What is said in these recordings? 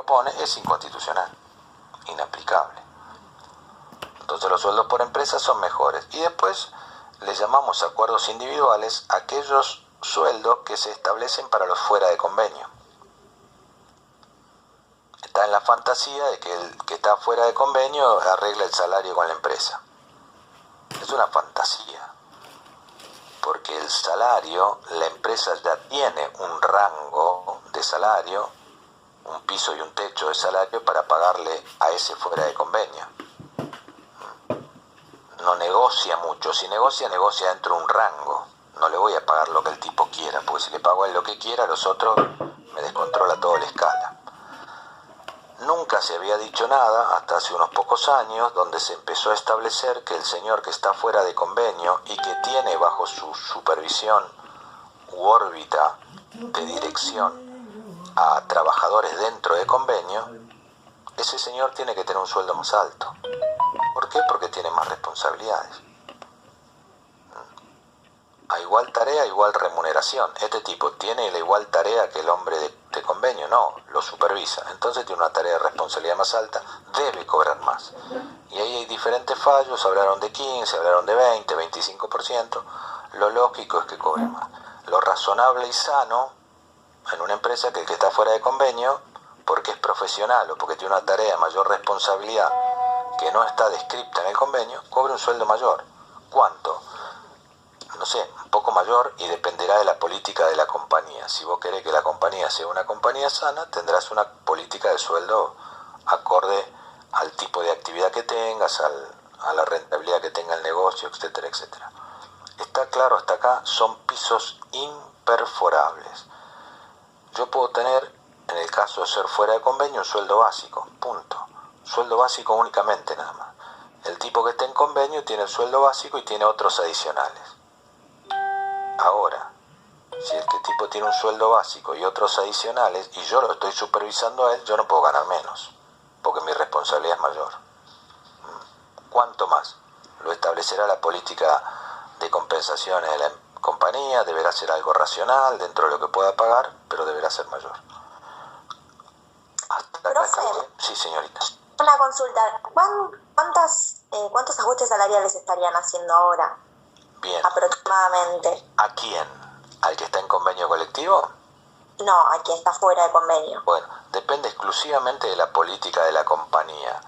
propone es inconstitucional, inaplicable. Entonces los sueldos por empresa son mejores. Y después le llamamos acuerdos individuales a aquellos sueldos que se establecen para los fuera de convenio. Está en la fantasía de que el que está fuera de convenio arregla el salario con la empresa. Es una fantasía, porque el salario, la empresa ya tiene un rango de salario, un piso y un techo de salario para pagarle a ese fuera de convenio. No negocia mucho, si negocia dentro de un rango. No le voy a pagar lo que el tipo quiera, porque si le pago a él lo que quiera, a los otros me descontrola toda la escala. Nunca se había dicho nada hasta hace unos pocos años, donde se empezó a establecer que el señor que está fuera de convenio y que tiene bajo su supervisión u órbita de dirección a trabajadores dentro de convenio, ese señor tiene que tener un sueldo más alto. ¿Por qué? Porque tiene más responsabilidades. A igual tarea, igual remuneración. Este tipo tiene la igual tarea que el hombre de convenio, no, lo supervisa. Entonces tiene una tarea de responsabilidad más alta, debe cobrar más. Y ahí hay diferentes fallos, hablaron de 15, hablaron de 20, 25%. Lo lógico es que cobre más. Lo razonable y sano en una empresa que el que está fuera de convenio, porque es profesional o porque tiene una tarea de mayor responsabilidad que no está descripta en el convenio, cobre un sueldo mayor. ¿Cuánto? No sé, un poco mayor, y dependerá de la política de la compañía. Si vos querés que la compañía sea una compañía sana, tendrás una política de sueldo acorde al tipo de actividad que tengas, a la rentabilidad que tenga el negocio, etcétera, etcétera. Está claro hasta acá, son pisos imperforables. Yo puedo tener, en el caso de ser fuera de convenio, un sueldo básico, punto. Sueldo básico únicamente, nada más. El tipo que está en convenio tiene el sueldo básico y tiene otros adicionales. Ahora, si el que tipo tiene un sueldo básico y otros adicionales, y yo lo estoy supervisando a él, yo no puedo ganar menos, porque mi responsabilidad es mayor. ¿Cuánto más? Lo establecerá la política de compensaciones de la compañía, deberá ser algo racional dentro de lo que pueda pagar, pero deberá ser mayor. Hasta acá. Sí, señorita. Una consulta, ¿cuántos ajustes salariales estarían haciendo ahora? Bien. Aproximadamente. ¿A quién? ¿Al que está en convenio colectivo? No, a quien está fuera de convenio. Bueno, depende exclusivamente de la política de la compañía.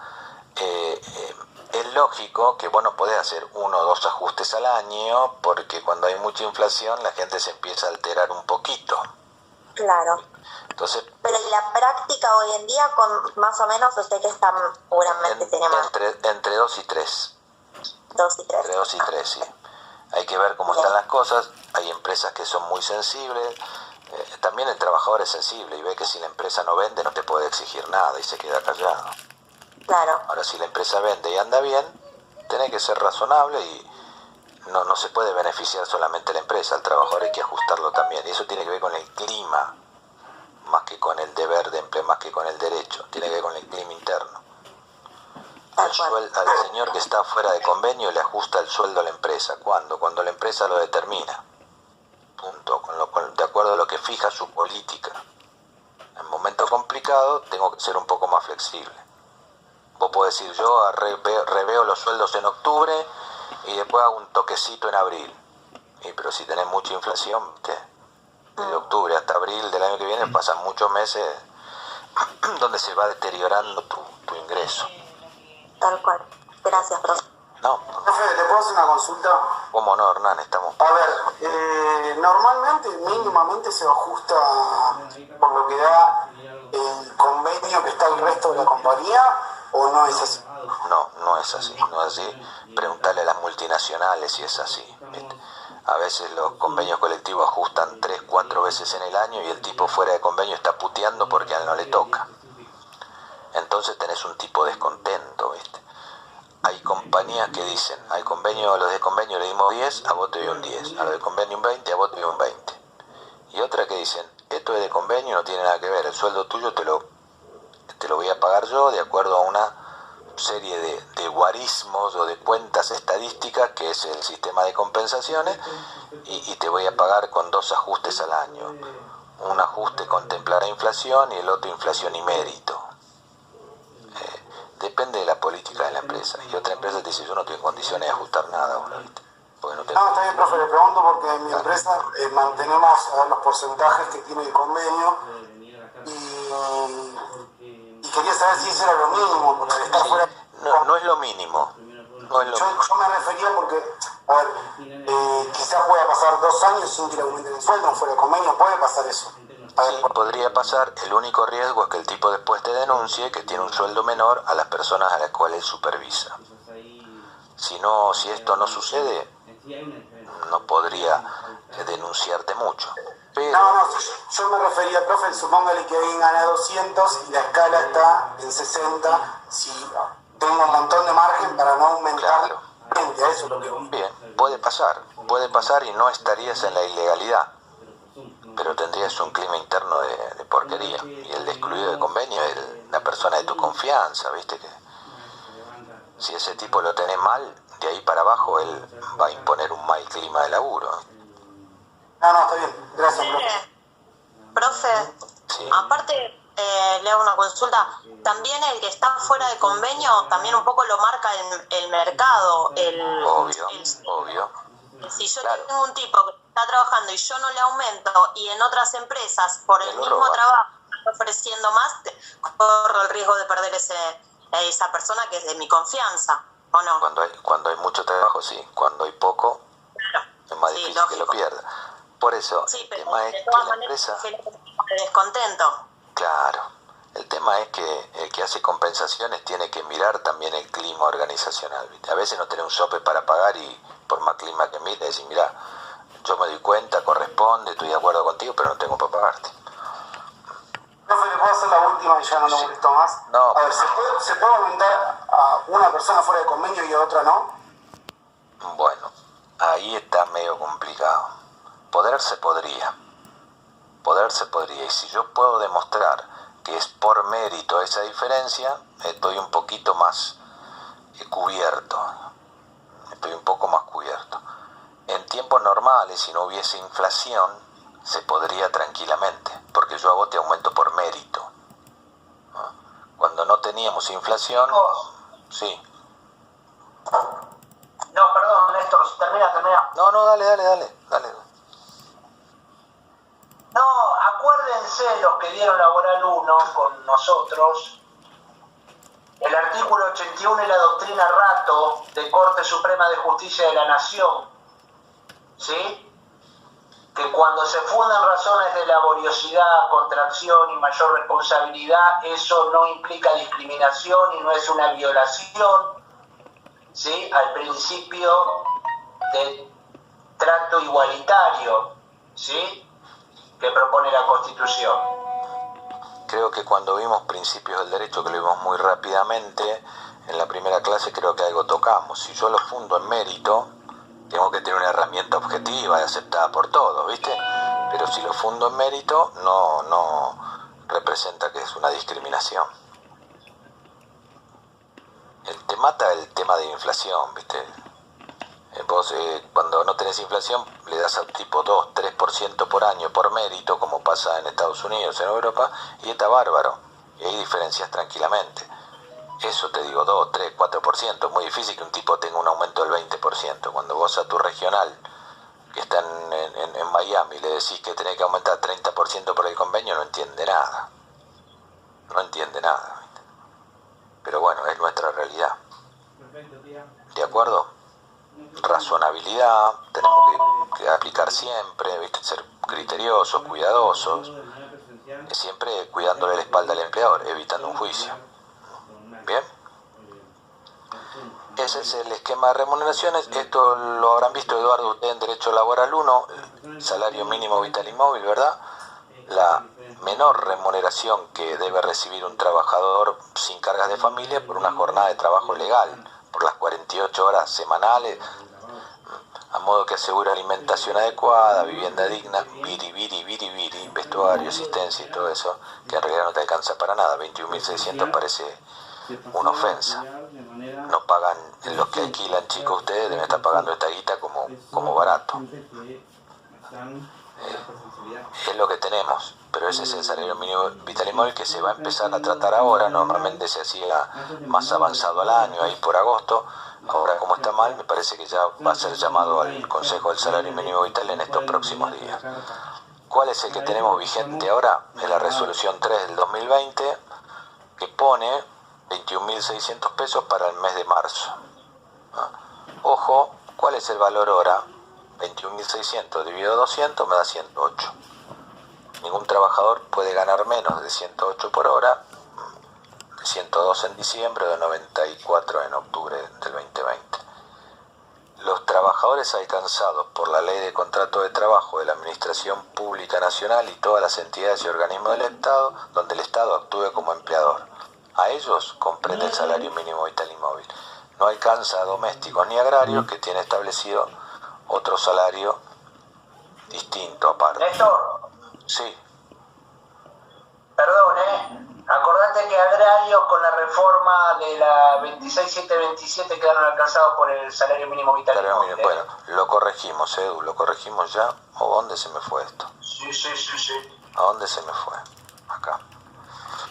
Es lógico que vos no podés hacer 1 o 2 ajustes al año, porque cuando hay mucha inflación la gente se empieza a alterar un poquito. Claro. Entonces, pero en la práctica hoy en día, con más o menos, usted que está seguramente tiene más. Entre 2 y 3. 2 y 3. Entre 2 y 3, sí. Hay que ver cómo están las cosas. Hay empresas que son muy sensibles. También el trabajador es sensible y ve que si la empresa no vende no te puede exigir nada y se queda callado. Claro. Ahora, si la empresa vende y anda bien, tiene que ser razonable y no se puede beneficiar solamente la empresa. Al trabajador hay que ajustarlo también. Y eso tiene que ver con el clima, más que con el deber de empleo, más que con el derecho. Tiene que ver con el clima interno. Al señor que está fuera de convenio le ajusta el sueldo a la empresa. ¿Cuándo? Cuando la empresa lo determina. Punto. De acuerdo a lo que fija su política. En momentos complicados tengo que ser un poco más flexible. Vos podés decir, yo reveo los sueldos en octubre y después hago un toquecito en abril. Pero si tenés mucha inflación, desde octubre hasta abril del año que viene pasan muchos meses donde se va deteriorando tu ingreso. Tal cual. Gracias, profe. No. Profe, ¿le puedo hacer una consulta? ¿Cómo no, Hernán? Estamos... A ver, normalmente, mínimamente se ajusta por lo que da el convenio que está el resto de la compañía, ¿o no es así? No es así, no es así. Preguntarle a las multinacionales si es así. A veces los convenios colectivos ajustan 3, 4 veces en el año y el tipo fuera de convenio está puteando porque a él no le toca. Entonces tenés un tipo descontento, ¿viste? Hay compañías que dicen, al convenio, a los de convenio le dimos 10, a vos te doy un 10, a los de convenio un 20, a vos te doy un 20. Y otras que dicen, esto es de convenio, no tiene nada que ver, el sueldo tuyo te lo voy a pagar yo de acuerdo a una serie de guarismos o de cuentas estadísticas que es el sistema de compensaciones y te voy a pagar con 2 ajustes al año. Un ajuste contemplará inflación y el otro inflación y mérito. empresa. Y otra empresa te dice, yo no estoy en condiciones de ajustar nada ahora, ¿viste? Porque no tengo... No, está bien, profe, le pregunto porque en mi empresa mantenemos los porcentajes que tiene el convenio y quería saber si eso era lo mínimo, porque al estar fuera... No es lo mínimo. No es lo mínimo. Yo me refería porque, a ver, quizás pueda pasar 2 años sin que le aumenten el sueldo, fuera de convenio, puede pasar eso. Sí, podría pasar. El único riesgo es que el tipo después te denuncie que tiene un sueldo menor a las personas a las cuales él supervisa. Si esto no sucede, no podría denunciarte mucho. Pero... No, yo me refería, profe, supóngale que alguien gana 200 y la escala está en 60, si tengo un montón de margen para no aumentar. Claro. A eso es lo que... Bien, puede pasar y no estarías en la ilegalidad, pero tendrías un clima interno de porquería. Y el excluido de convenio es la persona de tu confianza, ¿viste? Que si ese tipo lo tenés mal, de ahí para abajo él va a imponer un mal clima de laburo. No, está bien, gracias, profe. Profe, Sí. aparte, le hago una consulta, también el que está fuera de convenio, también un poco lo marca el mercado. Obvio. Si yo Claro. tengo un tipo que está trabajando y yo no le aumento, y en otras empresas por el Te lo mismo roban. trabajo está ofreciendo más, corro el riesgo de perder esa persona que es de mi confianza, ¿o no? Cuando hay mucho trabajo, sí. Cuando hay poco, Claro. es más Sí, difícil que lo lógico. pierda. Por eso, Sí, el pero tema es de que todas la maneras empresa... genera un poco de descontento. Claro. El tema es que el que hace compensaciones tiene que mirar también el clima organizacional, ¿viste? A veces no tenés un sope para pagar y por más clima que mire, decís, mirá, yo me doy cuenta, corresponde, estoy de acuerdo contigo, pero no tengo para pagarte. Profe, ¿le puedo hacer la última y ya no lo Sí. molesto más? No. A ver, ¿se puede aumentar a una persona fuera de convenio y a otra no? Bueno, ahí está medio complicado. Poder se podría, y si yo puedo demostrar que es por mérito esa diferencia, estoy un poquito más cubierto, estoy un poco más cubierto. En tiempos normales, si no hubiese inflación, se podría tranquilamente, porque yo a vos te aumento por mérito. ¿No? Cuando no teníamos inflación, sí. No, perdón, Néstor, termina. No, dale. No, acuérdense los que dieron laboral 1 con nosotros, el artículo 81 y la doctrina Rato de Corte Suprema de Justicia de la Nación, ¿sí? Que cuando se fundan razones de laboriosidad, contracción y mayor responsabilidad, eso no implica discriminación y no es una violación, ¿sí? Al principio de trato igualitario, ¿sí? Que propone la Constitución. Creo que cuando vimos principios del derecho, que lo vimos muy rápidamente, en la primera clase creo que algo tocamos. Si yo lo fundo en mérito, tengo que tener una herramienta objetiva y aceptada por todos, ¿viste? Pero si lo fundo en mérito, no representa que es una discriminación. Te mata el tema de inflación, ¿viste? Vos cuando no tenés inflación le das a un tipo 2-3% por año por mérito, como pasa en Estados Unidos, en Europa, y está bárbaro, y ahí diferencias tranquilamente. Eso te digo, 2, 3, 4%, es muy difícil que un tipo tenga un aumento del 20%. Cuando vos a tu regional, que está en Miami, le decís que tenés que aumentar 30% por el convenio, no entiende nada. ¿Viste? Pero bueno, es nuestra realidad. ¿De acuerdo? Razonabilidad, tenemos que aplicar siempre, ¿viste? Ser criteriosos, cuidadosos, siempre cuidándole la espalda al empleador, evitando un juicio. ¿Bien? Ese es el esquema de remuneraciones. Esto lo habrán visto, Eduardo, usted en Derecho Laboral 1, el salario mínimo vital y móvil, ¿verdad? La menor remuneración que debe recibir un trabajador sin cargas de familia por una jornada de trabajo legal, por las 48 horas semanales, a modo que asegure alimentación adecuada, vivienda digna, viri, vestuario, asistencia y todo eso, que en realidad no te alcanza para nada. 21.600 parece una ofensa. No pagan los que alquilan, chicos, ustedes deben estar pagando esta guita como barato. Es lo que tenemos, pero ese es el salario mínimo vital y móvil que se va a empezar a tratar ahora. Normalmente se hacía más avanzado al año, ahí por agosto. Ahora, como está mal, me parece que ya va a ser llamado al Consejo del Salario Mínimo Vital en estos próximos días. ¿Cuál es el que tenemos vigente ahora? Es la resolución 3 del 2020, que pone 21.600 pesos para el mes de marzo. Ojo, ¿cuál es el valor ahora? 21.600 dividido 200 me da 108. Ningún trabajador puede ganar menos de 108 por hora, de 102 en diciembre o de 94 en octubre del 2020. Los trabajadores alcanzados por la Ley de Contrato de Trabajo de la Administración Pública Nacional y todas las entidades y organismos del Estado donde el Estado actúe como empleador. A ellos comprende el salario mínimo vital y móvil. No alcanza a domésticos ni agrarios que tiene establecido otro salario distinto aparte. Néstor, Sí, perdón, acordate que agrarios con la reforma de la 26727 quedaron alcanzados por el salario mínimo vital y móvil. bueno, lo corregimos, Edu, lo corregimos ya. ¿O dónde se me fue esto? Sí. ¿A dónde se me fue? Acá.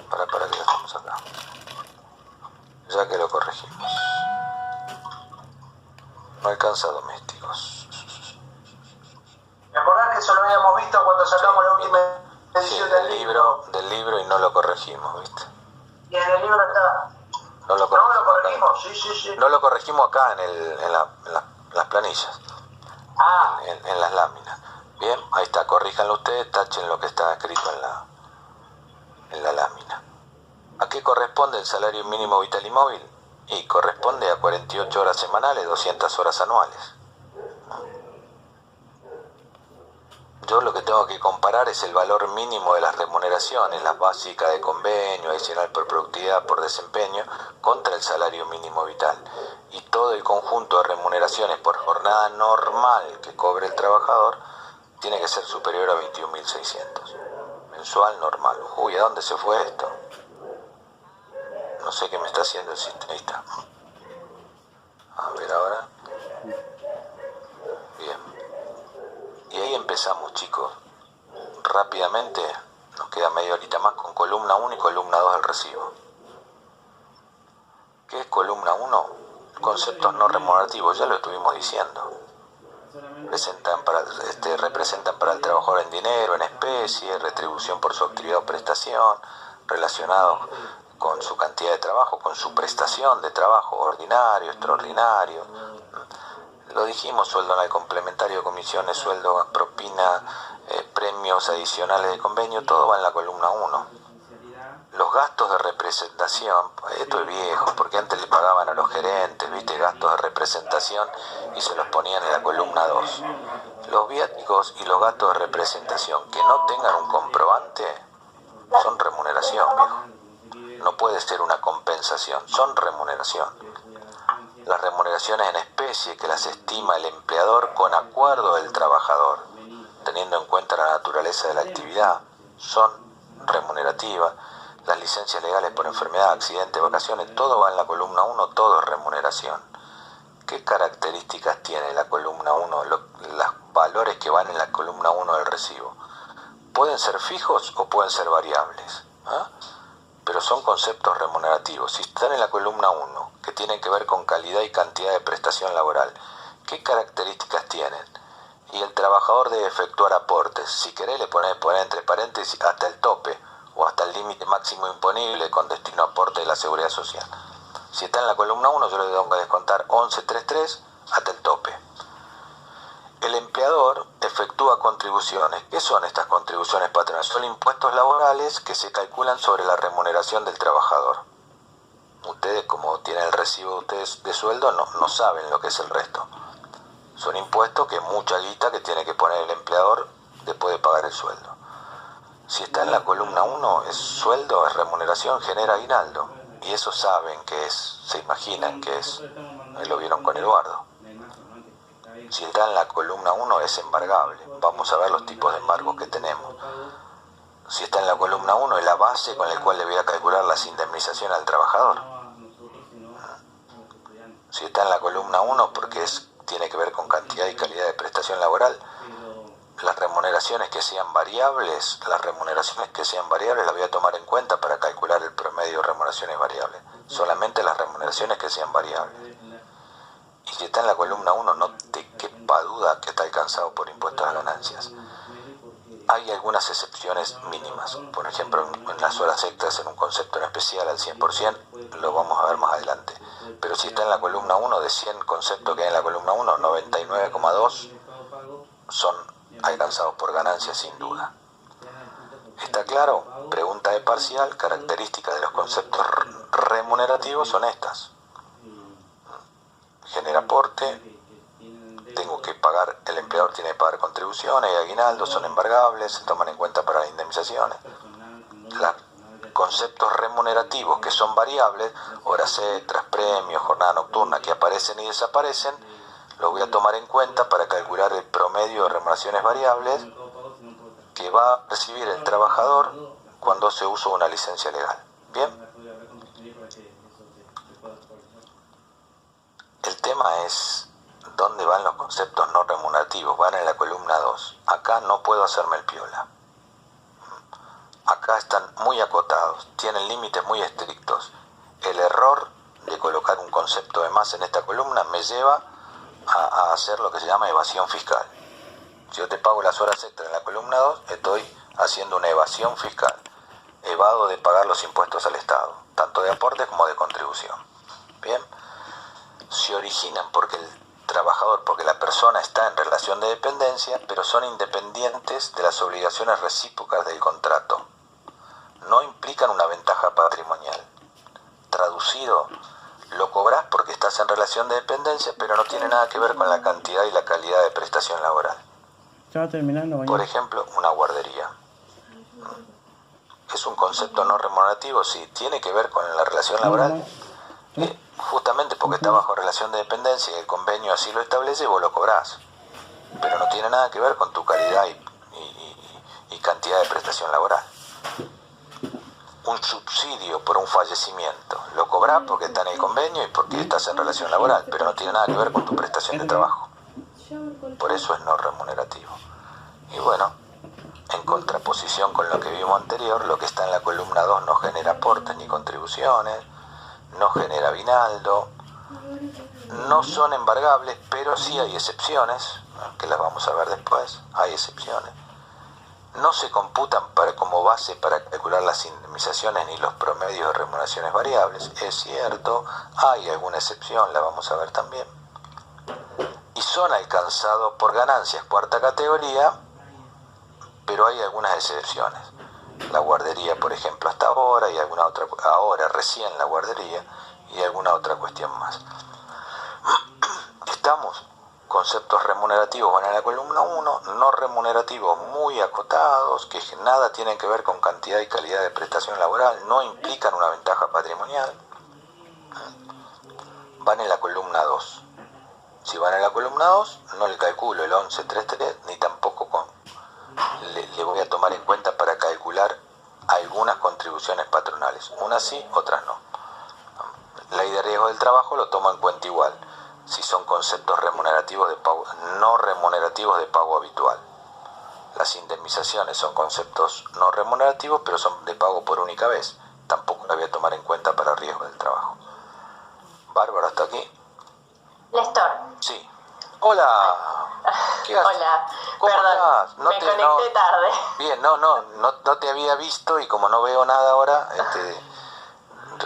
Para que lo estamos acá. Ya que lo corregimos. No alcanza a domésticos. ¿Me acordás que eso lo habíamos visto cuando sacamos la última Sí, edición del libro? del libro y no lo corregimos, ¿viste? Y en el libro está. No lo No, lo corregimos. corregimos, sí. No lo corregimos acá en las planillas, Ah, en las láminas. Bien, ahí está, corríjanlo ustedes, tachen lo que está escrito en la lámina. ¿A qué corresponde el salario mínimo vital y móvil? Y corresponde a 48 horas semanales, 200 horas anuales. Yo lo que tengo que comparar es el valor mínimo de las remuneraciones, las básicas de convenio, adicional por productividad, por desempeño, contra el salario mínimo vital. Y todo el conjunto de remuneraciones por jornada normal que cobre el trabajador tiene que ser superior a 21.600. Mensual normal. Uy, ¿a dónde se fue esto? No sé qué me está haciendo el sistema. Ahí está. A ver ahora. Bien. Y ahí empezamos, chicos. Rápidamente, nos queda media horita más con columna 1 y columna 2 del recibo. ¿Qué es columna 1? Conceptos no remunerativos, ya lo estuvimos diciendo. Representan para el trabajador en dinero, en especie, retribución por su actividad o prestación, relacionados con su cantidad de trabajo, con su prestación de trabajo ordinario, extraordinario. Lo dijimos, sueldo anual complementario, comisiones, sueldo, propina, premios adicionales de convenio, todo va en la columna 1. Los gastos de representación, esto es viejo, porque antes le pagaban a los gerentes, viste, gastos de representación y se los ponían en la columna 2. Los viáticos y los gastos de representación que no tengan un comprobante son remuneración, viejo. No puede ser una compensación, son remuneración. Las remuneraciones en especie que las estima el empleador con acuerdo del trabajador, teniendo en cuenta la naturaleza de la actividad, son remunerativas. Las licencias legales por enfermedad, accidente, vacaciones, todo va en la columna 1, todo es remuneración. ¿Qué características tiene la columna 1, los valores que van en la columna 1 del recibo? Pueden ser fijos o pueden ser variables, pero son conceptos remunerativos. Si están en la columna 1, que tienen que ver con calidad y cantidad de prestación laboral, ¿qué características tienen? Y el trabajador debe efectuar aportes. Si querés le ponés entre paréntesis hasta el tope o hasta el límite máximo imponible con destino a aporte de la seguridad social. Si está en la columna 1, yo le tengo que descontar 11.33 hasta el tope. El empleador efectúa contribuciones. ¿Qué son estas contribuciones patronales? Son impuestos laborales que se calculan sobre la remuneración del trabajador. Ustedes, como tienen el recibo ustedes de sueldo, no saben lo que es el resto. Son impuestos que es mucha guita que tiene que poner el empleador después de pagar el sueldo. Si está en la columna 1, es sueldo, es remuneración, genera aguinaldo. Y eso saben que es, se imaginan que es. Ahí lo vieron con Eduardo. Si está en la columna 1 es embargable. Vamos a ver los tipos de embargos que tenemos. Si está en la columna 1 es la base con la cual le voy a calcular las indemnizaciones al trabajador. Si está en la columna 1 porque tiene que ver con cantidad y calidad de prestación laboral, las remuneraciones que sean variables, las voy a tomar en cuenta para calcular el promedio de remuneraciones variables. Solamente las remuneraciones que sean variables. Y si está en la columna 1, no te quepa duda que está alcanzado por impuestos a ganancias. Hay algunas excepciones mínimas. Por ejemplo, en las horas extras, en un concepto en especial al 100%, lo vamos a ver más adelante. Pero si está en la columna 1, de 100 conceptos que hay en la columna 1, 99,2 son alcanzados por ganancias sin duda. ¿Está claro? Pregunta de parcial, características de los conceptos remunerativos son estas. Genera aporte, tengo que pagar, el empleador tiene que pagar contribuciones y aguinaldos, son embargables, se toman en cuenta para las indemnizaciones. Los conceptos remunerativos que son variables, horas extras, premios, jornada nocturna, que aparecen y desaparecen, lo voy a tomar en cuenta para calcular el promedio de remuneraciones variables que va a recibir el trabajador cuando se usa una licencia legal. ¿Bien? El tema es dónde van los conceptos no remunerativos. Van en la columna 2. Acá no puedo hacerme el piola. Acá están muy acotados, tienen límites muy estrictos. El error de colocar un concepto de más en esta columna me lleva a hacer lo que se llama evasión fiscal. Si yo te pago las horas extras en la columna 2, estoy haciendo una evasión fiscal. Evado de pagar los impuestos al Estado, tanto de aporte como de contribución. Bien, se originan porque la persona está en relación de dependencia, pero son independientes de las obligaciones recíprocas del contrato. No implican una ventaja patrimonial. Traducido, lo cobras porque estás en relación de dependencia, pero no tiene nada que ver con la cantidad y la calidad de prestación laboral. Ya va terminando mañana. Por ejemplo, una guardería. ¿Es un concepto no remunerativo? Sí, tiene que ver con la relación laboral. Justamente porque está bajo relación de dependencia y el convenio así lo establece, vos lo cobrás. Pero no tiene nada que ver con tu calidad y cantidad de prestación laboral. Un subsidio por un fallecimiento, lo cobrás porque está en el convenio y porque estás en relación laboral, pero no tiene nada que ver con tu prestación de trabajo. Por eso es no remunerativo. Y bueno, en contraposición con lo que vimos anterior, lo que está en la columna 2 no genera aportes ni contribuciones, no genera aguinaldo, no son embargables, pero sí hay excepciones, que las vamos a ver después, hay excepciones. No se computan como base para calcular las indemnizaciones ni los promedios de remuneraciones variables, es cierto, hay alguna excepción, la vamos a ver también. Y son alcanzados por ganancias cuarta categoría, pero hay algunas excepciones. La guardería, por ejemplo, hasta ahora, y alguna otra, ahora recién la guardería, y alguna otra cuestión más. Estamos, conceptos remunerativos van en la columna 1, no remunerativos muy acotados, que nada tienen que ver con cantidad y calidad de prestación laboral, no implican una ventaja patrimonial, van en la columna 2. Si van en la columna 2, no le calculo el 1133, ni tampoco le voy a tomar en cuenta para calcular algunas contribuciones patronales. Unas sí, otras no. Ley de riesgo del trabajo lo toma en cuenta igual, si son conceptos remunerativos de pago, no remunerativos de pago habitual. Las indemnizaciones son conceptos no remunerativos, pero son de pago por única vez. Tampoco la voy a tomar en cuenta para riesgo del trabajo. Bárbara, ¿hasta aquí? Néstor. Sí. Hola. ¿Qué haces? Hola. ¿Cómo Perdón, estás? me conecté tarde. Bien, no te había visto y como no veo nada ahora,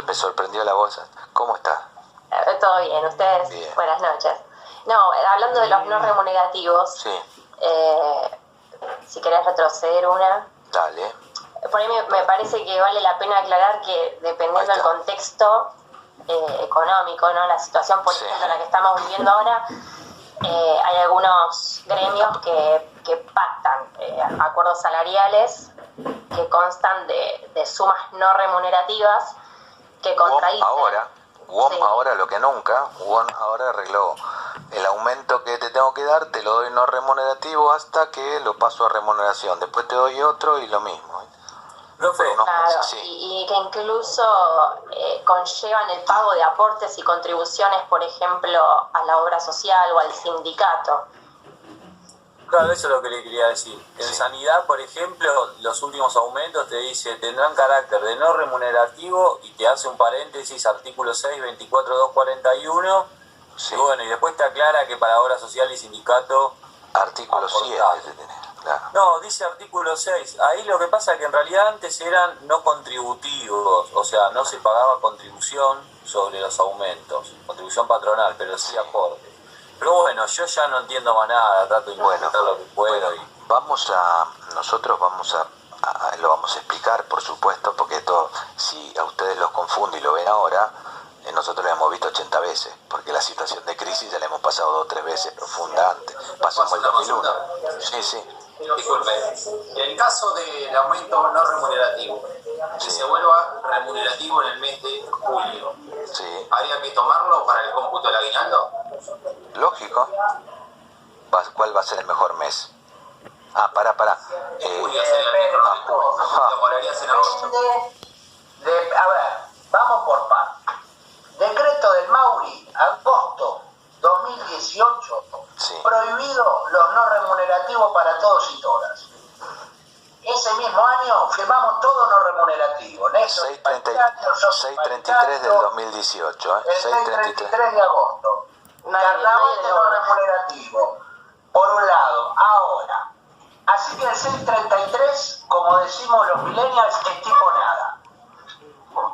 me sorprendió la voz. ¿Cómo estás? Todo bien, ustedes. Bien. Buenas noches. No, hablando de los no remunerativos, Sí. Si querés retroceder una. Dale. Por ahí me parece que vale la pena aclarar que dependiendo del contexto económico, ¿no? La situación política en la que estamos viviendo ahora, hay algunos gremios que pactan acuerdos salariales que constan de sumas no remunerativas que contradicen. Ahora lo que nunca, ahora arregló el aumento que te tengo que dar, te lo doy no remunerativo hasta que lo paso a remuneración, después te doy otro y lo mismo. Claro, Sí. y que incluso conllevan el pago de aportes y contribuciones, por ejemplo, a la obra social o al sindicato. Claro, eso es lo que le quería decir. En Sí. sanidad, por ejemplo, los últimos aumentos te dice tendrán carácter de no remunerativo y te hace un paréntesis, artículo 6, 24.241. Sí. Y bueno, y después te aclara que para obra social y sindicato... Artículo 7 aportable. te tenés, claro. No, dice artículo 6. Ahí lo que pasa es que en realidad antes eran no contributivos, o sea, no se pagaba contribución sobre los aumentos, contribución patronal, pero sí aporte. Pero bueno, yo ya no entiendo más nada, trato de Bueno, interpretar lo que puedo. bueno, nosotros vamos lo vamos a explicar, por supuesto, porque todo, si a ustedes los confunde y lo ven ahora, nosotros lo hemos visto 80 veces, porque la situación de crisis ya la hemos pasado 2 o 3 veces profunda antes. Pasamos el 2001. Sí. Disculpe, en caso del aumento no remunerativo, si se vuelva remunerativo en el mes de julio, Sí, ¿habría que tomarlo para el cómputo del aguinaldo? lógico. ¿Cuál va a ser el mejor mes? Pará. Julio sería el mes correcto, lo cobrarías en agosto. A ver, vamos por partes. Decreto del Mauri, agosto 2018, Sí. prohibido los no remunerativos para todos y todas. Ese mismo año firmamos todo no remunerativo. Nexo 633 del 2018, el 633 de agosto. Carnaval de no remunerativo, por un lado. Ahora, así que el 633, como decimos los millennials, es tipo nada.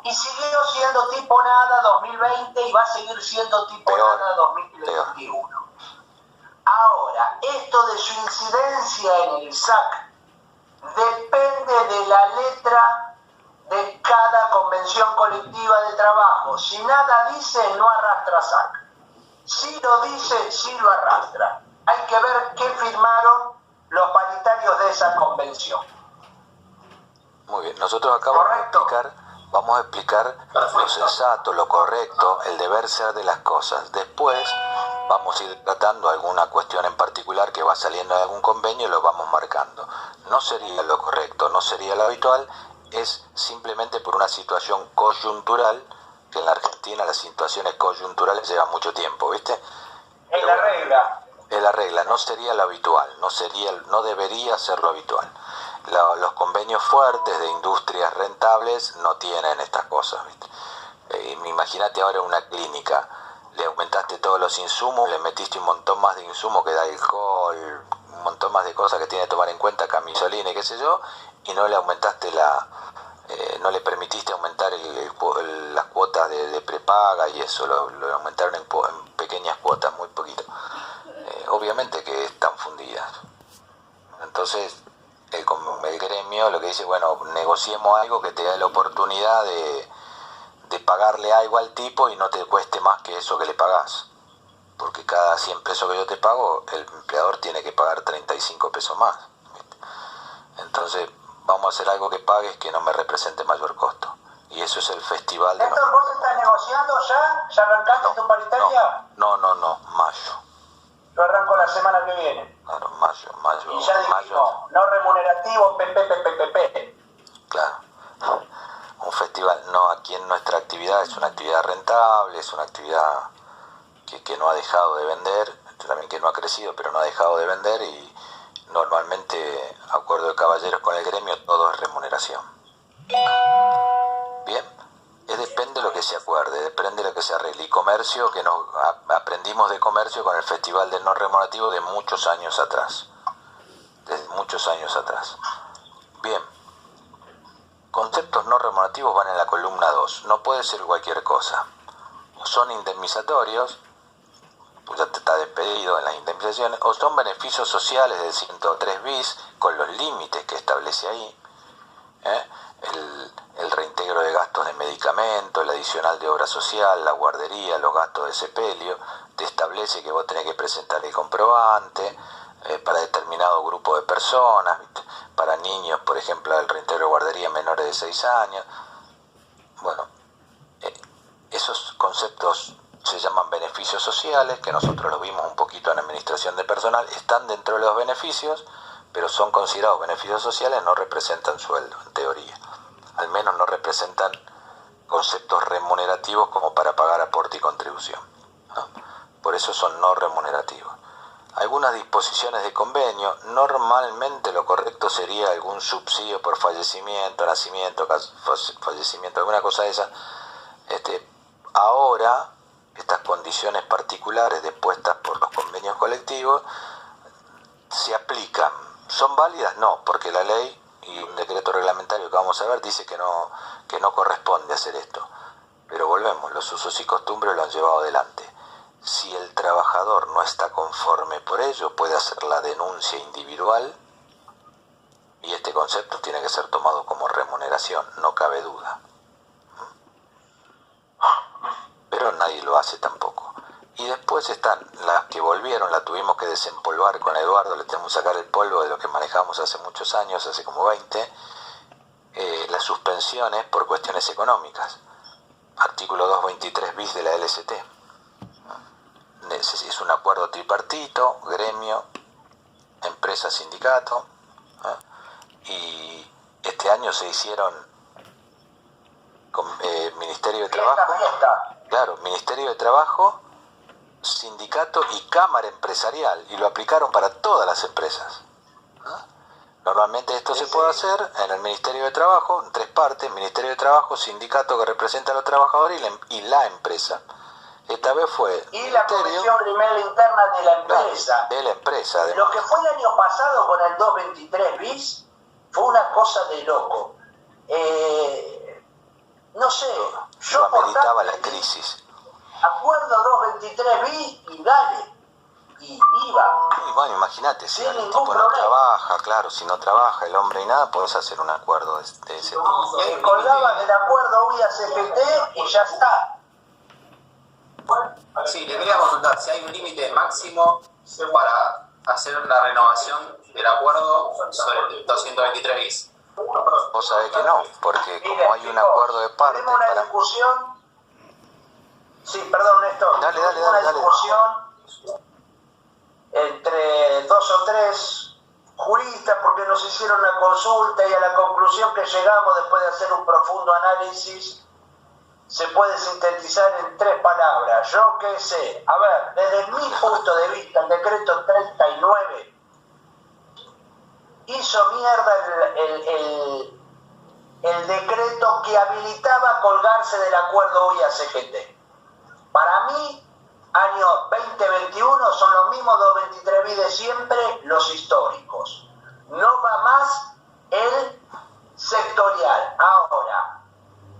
Y siguió siendo tipo nada 2020 y va a seguir siendo tipo nada 2021. Ahora, esto de su incidencia en el SAC depende de la letra de cada convención colectiva de trabajo. Si nada dice, no arrastra SAC. Si lo dice, sí lo arrastra. Hay que ver qué firmaron los paritarios de esa convención. Muy bien, nosotros acá vamos a explicar lo sensato, lo correcto, el deber ser de las cosas. Después vamos a ir tratando alguna cuestión en particular que va saliendo de algún convenio y lo vamos marcando. No sería lo correcto, no sería lo habitual, es simplemente por una situación coyuntural, que en la Argentina las situaciones coyunturales llevan mucho tiempo, ¿viste? Es la regla. Es la regla, no sería lo habitual, no debería ser lo habitual. Los convenios fuertes de industrias rentables no tienen estas cosas, ¿viste? Imagínate ahora una clínica, le aumentaste todos los insumos, le metiste un montón más de insumos que da alcohol, un montón más de cosas que tiene que tomar en cuenta, camisolina y qué sé yo, y no le aumentaste no le permitiste aumentar las cuotas de prepaga y eso, lo aumentaron en pequeñas cuotas, muy poquito. Obviamente que están fundidas. Entonces, el gremio lo que dice, bueno, negociemos algo que te dé la oportunidad de pagarle algo al tipo y no te cueste más que eso que le pagás. Porque cada 100 pesos que yo te pago, el empleador tiene que pagar 35 pesos más. ¿Viste? Entonces, vamos a hacer algo que pagues que no me represente mayor costo. Y eso es el festival de... ¿Néstor, vos estás negociando ya? ¿Ya arrancaste tu paritaria? No, mayo. Lo arranco la semana que viene. Claro, mayo. Y ya dijimos, no remunerativo, PPPPP. Claro. Un festival, no, aquí en nuestra actividad es una actividad rentable, es una actividad que no ha dejado de vender, también que no ha crecido, pero no ha dejado de vender y normalmente, acuerdo de caballeros con el gremio, todo es remuneración. Bien, depende de lo que se acuerde, depende de lo que se arregle. Y comercio, que nos aprendimos de comercio con el festival del no remunerativo de muchos años atrás. Desde muchos años atrás. Bien. Conceptos no remunerativos van en la columna 2. No puede ser cualquier cosa. O son indemnizatorios, pues ya te está despedido en las indemnizaciones, o son beneficios sociales del 103 bis, con los límites que establece ahí. El reintegro de gastos de medicamentos, el adicional de obra social, la guardería, los gastos de sepelio, te establece que vos tenés que presentar el comprobante para determinado grupo de personas, ¿viste? Para niños, por ejemplo, el reintegro de guardería menores de 6 años. Bueno, esos conceptos se llaman beneficios sociales, que nosotros los vimos un poquito en administración de personal, están dentro de los beneficios, pero son considerados beneficios sociales, no representan sueldo, en teoría. Al menos no representan conceptos remunerativos como para pagar aporte y contribución, ¿no? Por eso son no remunerativos. algunas disposiciones de convenio. Normalmente lo correcto sería algún subsidio por fallecimiento, nacimiento, fallecimiento, alguna cosa de esa. Ahora, estas condiciones particulares dispuestas por los convenios colectivos se aplican. ¿Son válidas? No, porque la ley y un decreto reglamentario que vamos a ver dice que no corresponde hacer esto. Pero volvemos, los usos y costumbres lo han llevado adelante. Si el trabajador no está conforme por ello, puede hacer la denuncia individual y este concepto tiene que ser tomado como remuneración, no cabe duda. Pero nadie lo hace tampoco. Y después están las que volvieron, la tuvimos que desempolvar con Eduardo, le tenemos que sacar el polvo de lo que manejamos hace muchos años, hace como 20, las suspensiones por cuestiones económicas. Artículo 223 bis de la LST. Es un acuerdo tripartito, gremio, empresa, sindicato, y este año se hicieron con Ministerio de Trabajo, claro, Ministerio de Trabajo, sindicato y cámara empresarial, y lo aplicaron para todas las empresas. Normalmente esto se puede hacer en el Ministerio de Trabajo, en 3 partes: Ministerio de Trabajo, sindicato que representa a los trabajadores y la empresa. Esta vez fue y la Comisión Gremial Interna de la empresa. De la empresa. Lo que fue el año pasado con el 223 bis fue una cosa de loco. No sé, yo ameritaba la crisis. Acuerdo 223 bis y dale. Y iba. Y bueno, imagínate, si el tipo problema. no trabaja, claro, si no trabaja el hombre y nada, podés hacer un acuerdo de ese tipo. Colgaba el acuerdo UIA-CGT y ya está. Sí, le quería consultar si hay un límite máximo para hacer la renovación del acuerdo sobre el 223 bis. Vos sabés que no, porque como hay un acuerdo de parte... Tenemos una discusión... Sí, perdón, Néstor. Dale, una discusión entre 2 o 3 juristas porque nos hicieron una consulta y a la conclusión que llegamos después de hacer un profundo análisis se puede sintetizar en 3 palabras. Yo qué sé. A ver, desde mi punto de vista, el decreto 39 hizo mierda el decreto que habilitaba colgarse del acuerdo UIA-CGT. Para mí, año 2021 son los mismos 223 bis de siempre, los históricos. No va más el sectorial. Ahora,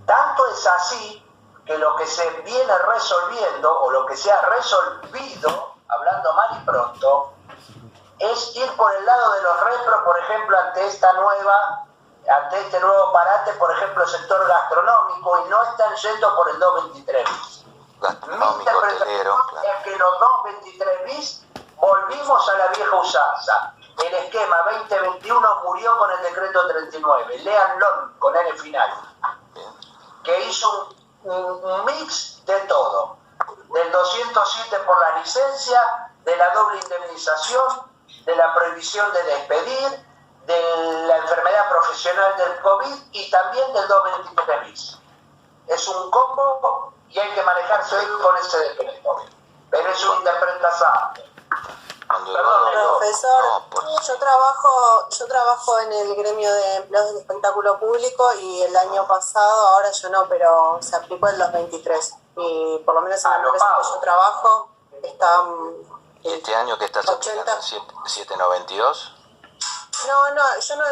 tanto es así que lo que se viene resolviendo, o lo que se ha resolvido, hablando mal y pronto, es ir por el lado de los repros, por ejemplo, ante este nuevo parate, por ejemplo, el sector gastronómico, y no están yendo por el 223 bis. Mi interpretación es que los 223 bis volvimos a la vieja usanza. El esquema 2021 murió con el decreto 39. Léanlo con N final. Que hizo un mix de todo. Del 207 por la licencia, de la doble indemnización, de la prohibición de despedir, de la enfermedad profesional del COVID y también del 223 bis. Es un combo y hay que manejarse hoy con ese decreto. Pero es una interpretación. Profesor, yo trabajo en el gremio de empleados del espectáculo público y el año pasado, ahora yo no, pero se aplicó el 223. Y por lo menos en la empresa que yo trabajo está... ¿Y este año que estás aplicando 792? No, yo no...